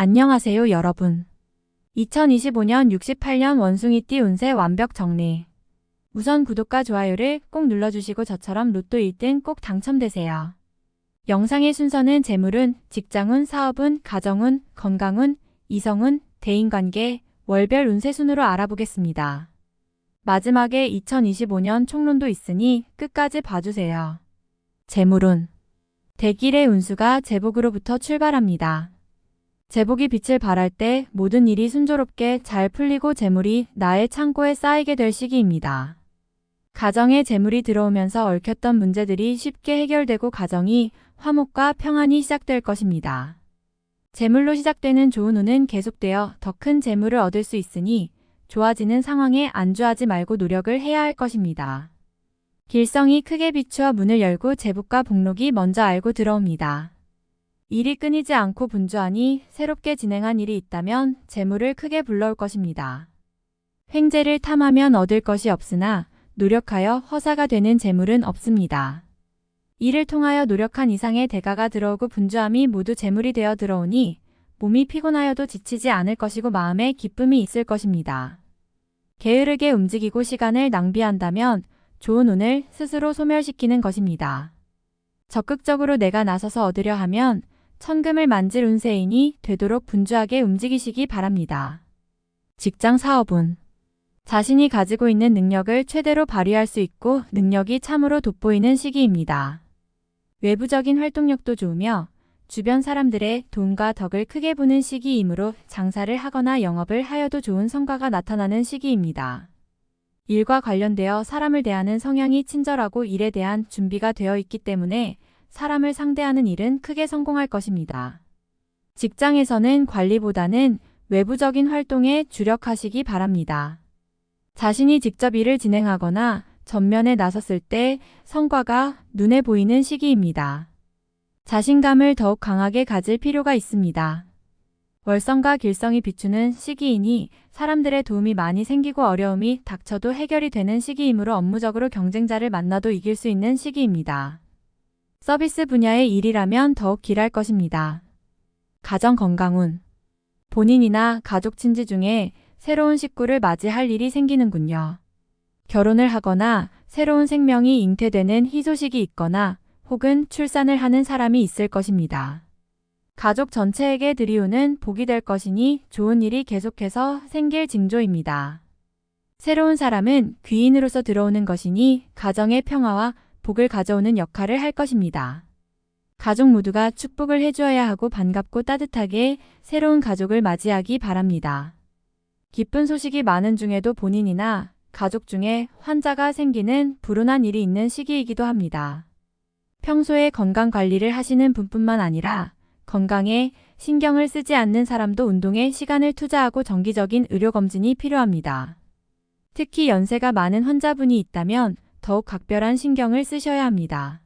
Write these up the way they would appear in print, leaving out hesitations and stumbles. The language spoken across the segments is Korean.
안녕하세요, 여러분. 2025년 68년 원숭이띠 운세 완벽 정리. 우선 구독과 좋아요를 꼭 눌러주시고 저처럼 로또 1등 꼭 당첨되세요. 영상의 순서는 재물운, 직장운, 사업운, 가정운, 건강운, 이성운, 대인관계, 월별 운세 순으로 알아보겠습니다. 마지막에 2025년 총론도 있으니 끝까지 봐주세요. 재물운. 대길의 운수가 재복으로부터 출발합니다. 재복이 빛을 발할 때 모든 일이 순조롭게 잘 풀리고 재물이 나의 창고에 쌓이게 될 시기입니다. 가정에 재물이 들어오면서 얽혔던 문제들이 쉽게 해결되고 가정이 화목과 평안이 시작될 것입니다. 재물로 시작되는 좋은 운은 계속되어 더 큰 재물을 얻을 수 있으니 좋아지는 상황에 안주하지 말고 노력을 해야 할 것입니다. 길성이 크게 비추어 문을 열고 재복과 복록이 먼저 알고 들어옵니다. 일이 끊이지 않고 분주하니 새롭게 진행한 일이 있다면 재물을 크게 불러올 것입니다. 횡재를 탐하면 얻을 것이 없으나 노력하여 허사가 되는 재물은 없습니다. 이를 통하여 노력한 이상의 대가가 들어오고 분주함이 모두 재물이 되어 들어오니 몸이 피곤하여도 지치지 않을 것이고 마음에 기쁨이 있을 것입니다. 게으르게 움직이고 시간을 낭비한다면 좋은 운을 스스로 소멸시키는 것입니다. 적극적으로 내가 나서서 얻으려 하면 천금을 만질 운세이니 되도록 분주하게 움직이시기 바랍니다. 직장 사업운. 자신이 가지고 있는 능력을 최대로 발휘할 수 있고 능력이 참으로 돋보이는 시기입니다. 외부적인 활동력도 좋으며 주변 사람들의 도움과 덕을 크게 보는 시기이므로 장사를 하거나 영업을 하여도 좋은 성과가 나타나는 시기입니다. 일과 관련되어 사람을 대하는 성향이 친절하고 일에 대한 준비가 되어 있기 때문에 사람을 상대하는 일은 크게 성공할 것입니다. 직장에서는 관리보다는 외부적인 활동에 주력하시기 바랍니다. 자신이 직접 일을 진행하거나 전면에 나섰을 때 성과가 눈에 보이는 시기입니다. 자신감을 더욱 강하게 가질 필요가 있습니다. 월성과 길성이 비추는 시기이니 사람들의 도움이 많이 생기고 어려움이 닥쳐도 해결이 되는 시기이므로 업무적으로 경쟁자를 만나도 이길 수 있는 시기입니다. 서비스 분야의 일이라면 더욱 길할 것입니다. 가정 건강운. 본인이나 가족 친지 중에 새로운 식구를 맞이할 일이 생기는군요. 결혼을 하거나 새로운 생명이 잉태되는 희소식이 있거나 혹은 출산을 하는 사람이 있을 것입니다. 가족 전체에게 드리우는 복이 될 것이니 좋은 일이 계속해서 생길 징조입니다. 새로운 사람은 귀인으로서 들어오는 것이니 가정의 평화와 복을 가져오는 역할을 할 것입니다. 가족 모두가 축복을 해주어야 하고 반갑고 따뜻하게 새로운 가족을 맞이하기 바랍니다. 기쁜 소식이 많은 중에도 본인이나 가족 중에 환자가 생기는 불운한 일이 있는 시기이기도 합니다. 평소에 건강 관리를 하시는 분뿐만 아니라 건강에 신경을 쓰지 않는 사람도 운동에 시간을 투자하고 정기적인 의료검진이 필요합니다. 특히 연세가 많은 환자분이 있다면 더욱 각별한 신경을 쓰셔야 합니다.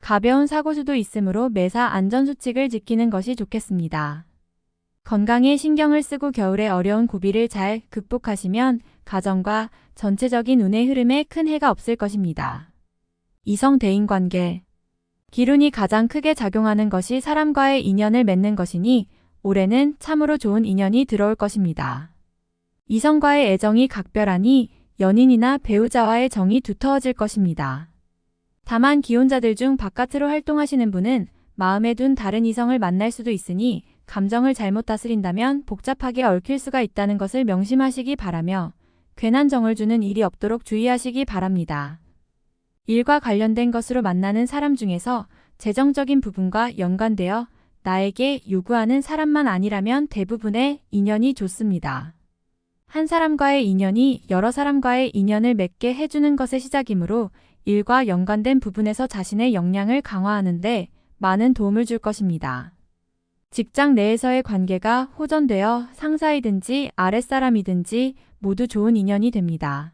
가벼운 사고수도 있으므로 매사 안전수칙을 지키는 것이 좋겠습니다. 건강에 신경을 쓰고 겨울의 어려운 고비를 잘 극복하시면 가정과 전체적인 운의 흐름에 큰 해가 없을 것입니다. 이성 대인관계. 기운이 가장 크게 작용하는 것이 사람과의 인연을 맺는 것이니 올해는 참으로 좋은 인연이 들어올 것입니다. 이성과의 애정이 각별하니 연인이나 배우자와의 정이 두터워질 것입니다. 다만 기혼자들 중 바깥으로 활동하시는 분은 마음에 둔 다른 이성을 만날 수도 있으니 감정을 잘못 다스린다면 복잡하게 얽힐 수가 있다는 것을 명심하시기 바라며 괜한 정을 주는 일이 없도록 주의하시기 바랍니다. 일과 관련된 것으로 만나는 사람 중에서 재정적인 부분과 연관되어 나에게 요구하는 사람만 아니라면 대부분의 인연이 좋습니다. 한 사람과의 인연이 여러 사람과의 인연을 맺게 해주는 것의 시작이므로 일과 연관된 부분에서 자신의 역량을 강화하는데 많은 도움을 줄 것입니다. 직장 내에서의 관계가 호전되어 상사이든지 아랫사람이든지 모두 좋은 인연이 됩니다.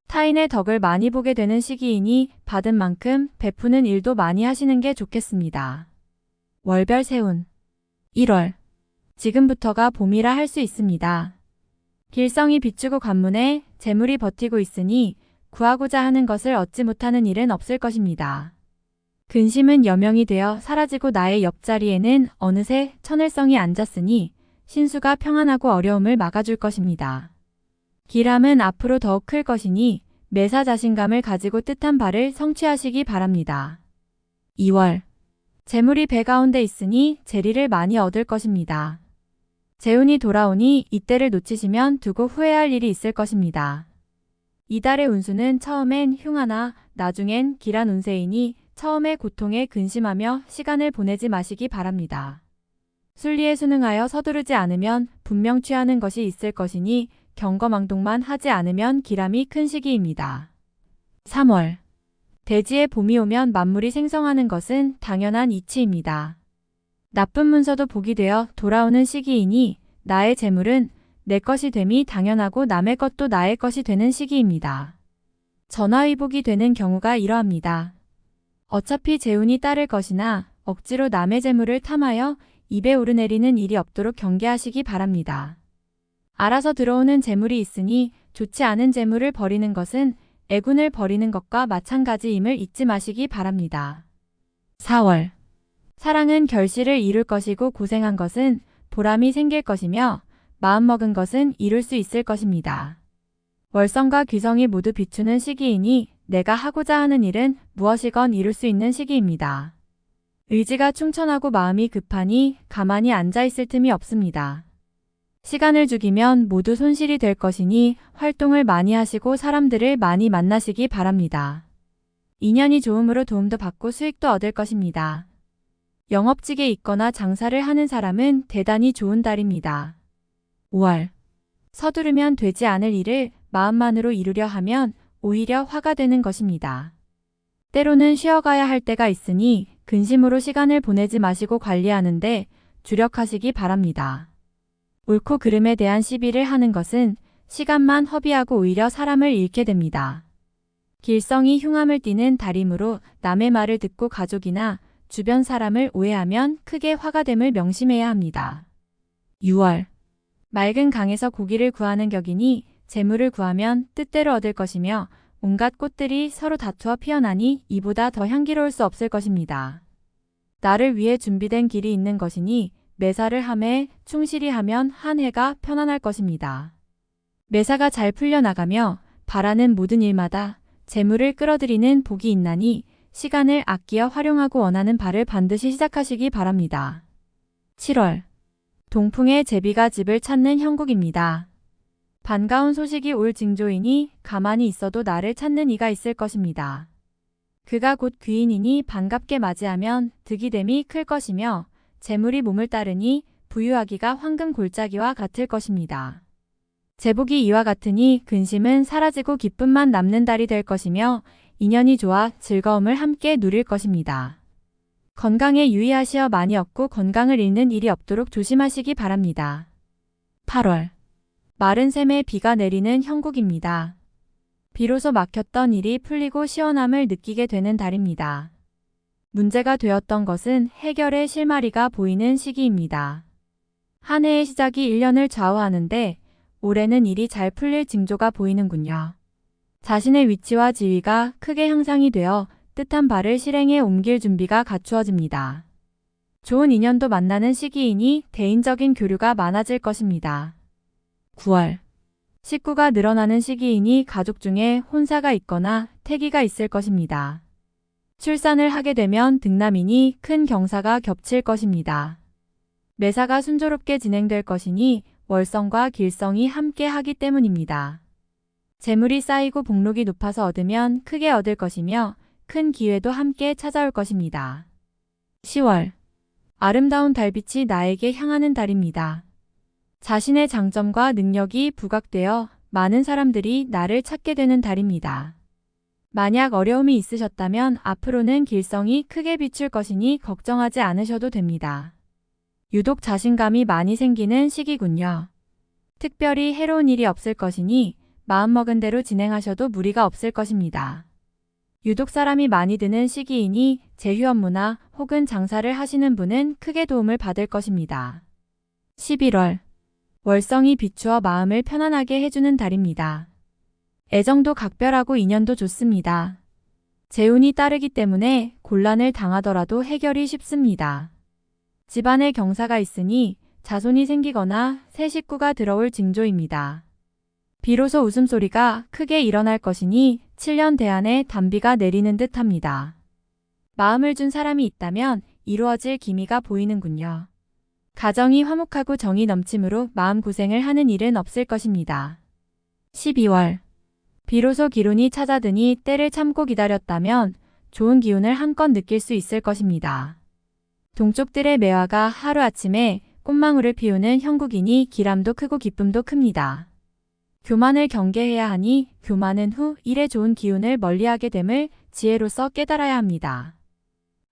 타인의 덕을 많이 보게 되는 시기이니 받은 만큼 베푸는 일도 많이 하시는 게 좋겠습니다. 월별 세운. 1월. 지금부터가 봄이라 할 수 있습니다. 길성이 비추고 관문에 재물이 버티고 있으니 구하고자 하는 것을 얻지 못하는 일은 없을 것입니다. 근심은 여명이 되어 사라지고 나의 옆자리에는 어느새 천을성이 앉았으니 신수가 평안하고 어려움을 막아줄 것입니다. 길함은 앞으로 더욱 클 것이니 매사 자신감을 가지고 뜻한 바를 성취하시기 바랍니다. 2월. 재물이 배 가운데 있으니 재리를 많이 얻을 것입니다. 재운이 돌아오니 이때를 놓치시면 두고 후회할 일이 있을 것입니다. 이달의 운수는 처음엔 흉하나 나중엔 길한 운세이니 처음에 고통에 근심하며 시간을 보내지 마시기 바랍니다. 순리에 순응하여 서두르지 않으면 분명 취하는 것이 있을 것이니 경거망동만 하지 않으면 기람이 큰 시기입니다. 3월. 대지에 봄이 오면 만물이 생성하는 것은 당연한 이치입니다. 나쁜 문서도 복이 되어 돌아오는 시기이니 나의 재물은 내 것이 됨이 당연하고 남의 것도 나의 것이 되는 시기입니다. 전화위복이 되는 경우가 이러합니다. 어차피 재운이 따를 것이나 억지로 남의 재물을 탐하여 입에 오르내리는 일이 없도록 경계하시기 바랍니다. 알아서 들어오는 재물이 있으니 좋지 않은 재물을 버리는 것은 애군을 버리는 것과 마찬가지임을 잊지 마시기 바랍니다. 4월. 사랑은 결실을 이룰 것이고 고생한 것은 보람이 생길 것이며 마음먹은 것은 이룰 수 있을 것입니다. 월성과 귀성이 모두 비추는 시기이니 내가 하고자 하는 일은 무엇이건 이룰 수 있는 시기입니다. 의지가 충천하고 마음이 급하니 가만히 앉아 있을 틈이 없습니다. 시간을 죽이면 모두 손실이 될 것이니 활동을 많이 하시고 사람들을 많이 만나시기 바랍니다. 인연이 좋음으로 도움도 받고 수익도 얻을 것입니다. 영업직에 있거나 장사를 하는 사람은 대단히 좋은 달입니다. 5월. 서두르면 되지 않을 일을 마음만으로 이루려 하면 오히려 화가 되는 것입니다. 때로는 쉬어가야 할 때가 있으니 근심으로 시간을 보내지 마시고 관리하는데 주력하시기 바랍니다. 옳고 그름에 대한 시비를 하는 것은 시간만 허비하고 오히려 사람을 잃게 됩니다. 길성이 흉함을 띠는 달이므로 남의 말을 듣고 가족이나 주변 사람을 오해하면 크게 화가 됨을 명심해야 합니다. 6월. 맑은 강에서 고기를 구하는 격이니 재물을 구하면 뜻대로 얻을 것이며 온갖 꽃들이 서로 다투어 피어나니 이보다 더 향기로울 수 없을 것입니다. 나를 위해 준비된 길이 있는 것이니 매사를 함에 충실히 하면 한 해가 편안할 것입니다. 매사가 잘 풀려나가며 바라는 모든 일마다 재물을 끌어들이는 복이 있나니 시간을 아끼어 활용하고 원하는 바를 반드시 시작하시기 바랍니다. 7월. 동풍의 제비가 집을 찾는 형국입니다. 반가운 소식이 올 징조이니 가만히 있어도 나를 찾는 이가 있을 것입니다. 그가 곧 귀인이니 반갑게 맞이하면 득이됨이 클 것이며 재물이 몸을 따르니 부유하기가 황금 골짜기와 같을 것입니다. 제복이 이와 같으니 근심은 사라지고 기쁨만 남는 달이 될 것이며 인연이 좋아 즐거움을 함께 누릴 것입니다. 건강에 유의하시어 많이 얻고 건강을 잃는 일이 없도록 조심하시기 바랍니다. 8월. 마른 샘에 비가 내리는 형국입니다. 비로소 막혔던 일이 풀리고 시원함을 느끼게 되는 달입니다. 문제가 되었던 것은 해결의 실마리가 보이는 시기입니다. 한 해의 시작이 1년을 좌우하는데 올해는 일이 잘 풀릴 징조가 보이는군요. 자신의 위치와 지위가 크게 향상이 되어 뜻한 바를 실행에 옮길 준비가 갖추어집니다. 좋은 인연도 만나는 시기이니 대인적인 교류가 많아질 것입니다. 9월. 식구가 늘어나는 시기이니 가족 중에 혼사가 있거나 태기가 있을 것입니다. 출산을 하게 되면 등남이니 큰 경사가 겹칠 것입니다. 매사가 순조롭게 진행될 것이니 월성과 길성이 함께 하기 때문입니다. 재물이 쌓이고 복록이 높아서 얻으면 크게 얻을 것이며 큰 기회도 함께 찾아올 것입니다. 10월. 아름다운 달빛이 나에게 향하는 달입니다. 자신의 장점과 능력이 부각되어 많은 사람들이 나를 찾게 되는 달입니다. 만약 어려움이 있으셨다면 앞으로는 길성이 크게 비출 것이니 걱정하지 않으셔도 됩니다. 유독 자신감이 많이 생기는 시기군요. 특별히 해로운 일이 없을 것이니 마음먹은 대로 진행하셔도 무리가 없을 것입니다. 유독 사람이 많이 드는 시기이니 제휴 업무나 혹은 장사를 하시는 분은 크게 도움을 받을 것입니다. 11월. 월성이 비추어 마음을 편안하게 해주는 달입니다. 애정도 각별하고 인연도 좋습니다. 재운이 따르기 때문에 곤란을 당하더라도 해결이 쉽습니다. 집안에 경사가 있으니 자손이 생기거나 새 식구가 들어올 징조입니다. 비로소 웃음소리가 크게 일어날 것이니 7년 대안에 단비가 내리는 듯합니다. 마음을 준 사람이 있다면 이루어질 기미가 보이는군요. 가정이 화목하고 정이 넘침으로 마음고생을 하는 일은 없을 것입니다. 12월. 비로소 기운이 찾아드니 때를 참고 기다렸다면 좋은 기운을 한껏 느낄 수 있을 것입니다. 동쪽들의 매화가 하루아침에 꽃망울을 피우는 형국이니 기람도 크고 기쁨도 큽니다. 교만을 경계해야 하니 교만은 후 일에 좋은 기운을 멀리하게 됨을 지혜로서 깨달아야 합니다.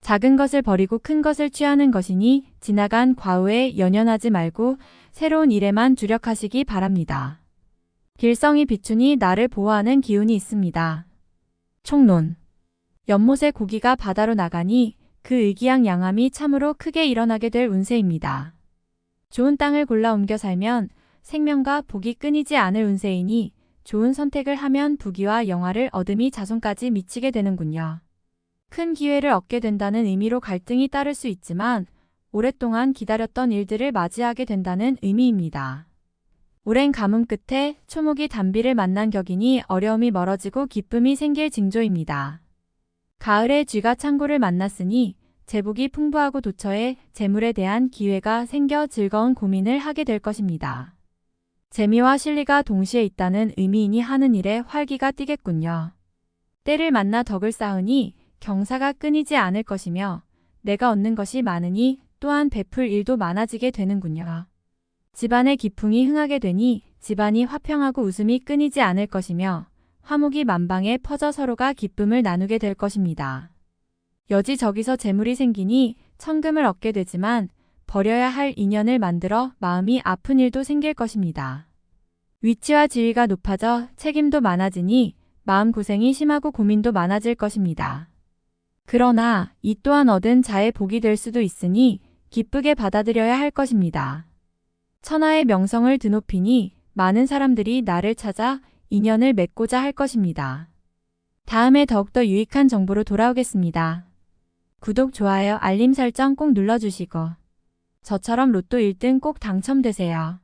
작은 것을 버리고 큰 것을 취하는 것이니 지나간 과후에 연연하지 말고 새로운 일에만 주력하시기 바랍니다. 길성이 비추니 나를 보호하는 기운이 있습니다. 총론. 연못의 고기가 바다로 나가니 그 의기양양함이 참으로 크게 일어나게 될 운세입니다. 좋은 땅을 골라 옮겨 살면 생명과 복이 끊이지 않을 운세이니 좋은 선택을 하면 부귀와 영화를 얻음이 자손까지 미치게 되는군요. 큰 기회를 얻게 된다는 의미로 갈등이 따를 수 있지만 오랫동안 기다렸던 일들을 맞이하게 된다는 의미입니다. 오랜 가뭄 끝에 초목이 단비를 만난 격이니 어려움이 멀어지고 기쁨이 생길 징조입니다. 가을에 쥐가 창고를 만났으니 재복이 풍부하고 도처에 재물에 대한 기회가 생겨 즐거운 고민을 하게 될 것입니다. 재미와 실리가 동시에 있다는 의미이니 하는 일에 활기가 띠겠군요. 때를 만나 덕을 쌓으니 경사가 끊이지 않을 것이며 내가 얻는 것이 많으니 또한 베풀 일도 많아지게 되는군요. 집안의 기풍이 흥하게 되니 집안이 화평하고 웃음이 끊이지 않을 것이며 화목이 만방에 퍼져 서로가 기쁨을 나누게 될 것입니다. 여기저기서 재물이 생기니 천금을 얻게 되지만 버려야 할 인연을 만들어 마음이 아픈 일도 생길 것입니다. 위치와 지위가 높아져 책임도 많아지니 마음고생이 심하고 고민도 많아질 것입니다. 그러나 이 또한 얻은 자의 복이 될 수도 있으니 기쁘게 받아들여야 할 것입니다. 천하의 명성을 드높이니 많은 사람들이 나를 찾아 인연을 맺고자 할 것입니다. 다음에 더욱더 유익한 정보로 돌아오겠습니다. 구독, 좋아요, 알림 설정 꼭 눌러주시고 저처럼 로또 1등 꼭 당첨되세요.